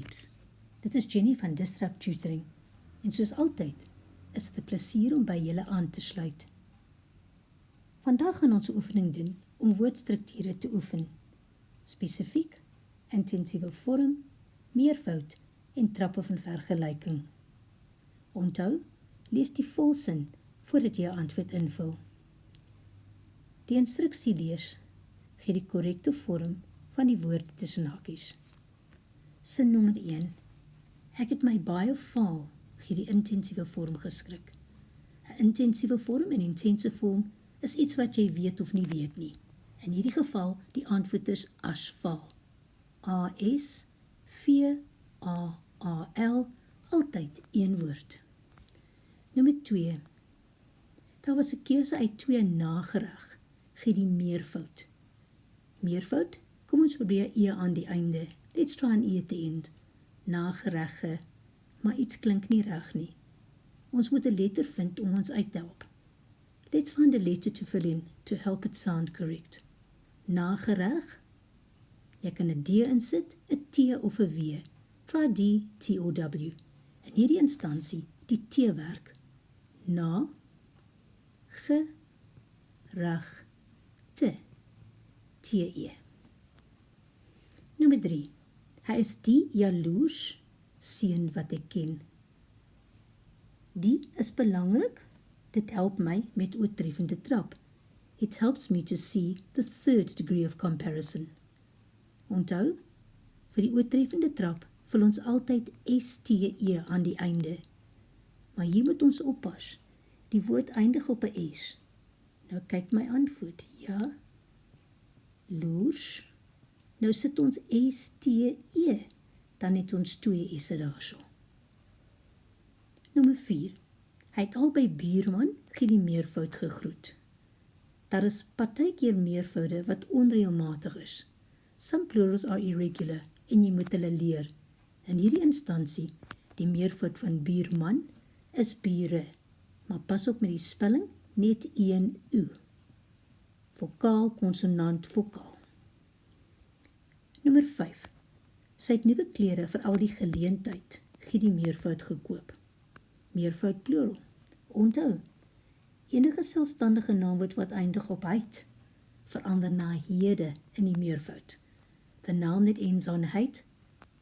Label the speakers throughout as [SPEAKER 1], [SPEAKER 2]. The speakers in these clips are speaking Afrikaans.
[SPEAKER 1] peeps. Dit is Jenny van Disrupt Tutoring en soos altyd is dit 'n plesier om by julle aan te sluit. Vandag gaan ons 'n oefening doen om woordstrukture te oefen. Spesifiek, intensiewe vorm, meervoud en trappe van vergelyking. Onthou, lees die volsin voordat jy 'n antwoord invul. Die instruksie lees gee die korrekte vorm van die woorde tussen hakies. Sin nommer 1. Ek het my baie vaal, gee die intensiewe vorm geskrik. 'n Intensiewe vorm en intense vorm is iets wat jy weet of nie weet nie. In hierdie geval, die antwoord is asfaal. A-S-V-A-A-L, altyd een woord. Nommer 2. Daar was 'n keuse uit 2 nagereg, gee die meervoud. Meervoud? Kom ons probeer E aan die einde. Let's try an E at the end. Nageregge, maar iets klink nie reg nie. Ons moet 'n letter vind om ons uit te help. Let's find a letter to fill in to help it sound correct. Nagereg. Jy kan 'n D insit, 'n T of 'n W. Try D, T or W. In hierdie instansie, die T werk. Na, ge, reg, te, T-E. Nommer 3. Hy is die jaloers seun wat ek ken. Die is belangrik. Dit help my met oortreffende trap. It helps me to see the third degree of comparison. Onthou, vir die oortreffende trap vul ons altyd STE aan die einde. Maar hier moet ons oppas. Die woord eindig op 'n S. Nou kyk my antwoord. Ja. Loers. Nou sit ons STE. Dan het ons 2 S'e daarso. Nommer 4. Hy het al by buurman gee die meervoud gegroet. Daar is partykeer meervoude wat onreëlmatig is. Some plurals are irregular en jy moet hulle leer. In hierdie instansie, die meervoud van buurman is bure, maar pas op met die spelling, net 1 U. Vokaal, konsonant, vokaal. Nommer 5. Sy het nuwe klere vir al die geleentheid, gee die meervoud gekoop. Meervoud plural. Onthou, enige selfstandige naamwoord wat eindig op heid, verander na hede in die meervoud. The noun that ends on heid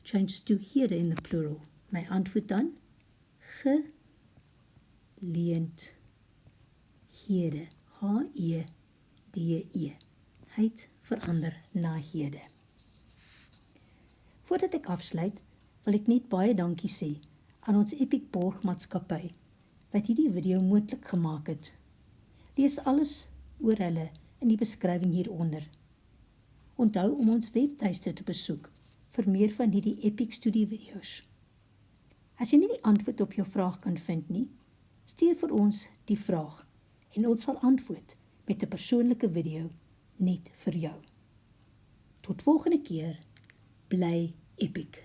[SPEAKER 1] changes to hede in the plural. My antwoord dan, geleend, hede, H-E-D-E. Heid verander na hede. Voordat ek afsluit, wil ek net baie dankie sê aan ons Epic borgmaatskappy wat hierdie video moontlik gemaak het. Lees alles oor hulle in die beskrywing hieronder. Onthou om ons webtuiste te besoek vir meer van hierdie Epic studievideo's. As jy nie die antwoord op jou vraag kan vind nie, stuur vir ons die vraag en ons sal antwoord met 'n persoonlike video net vir jou. Tot volgende keer, bly epic.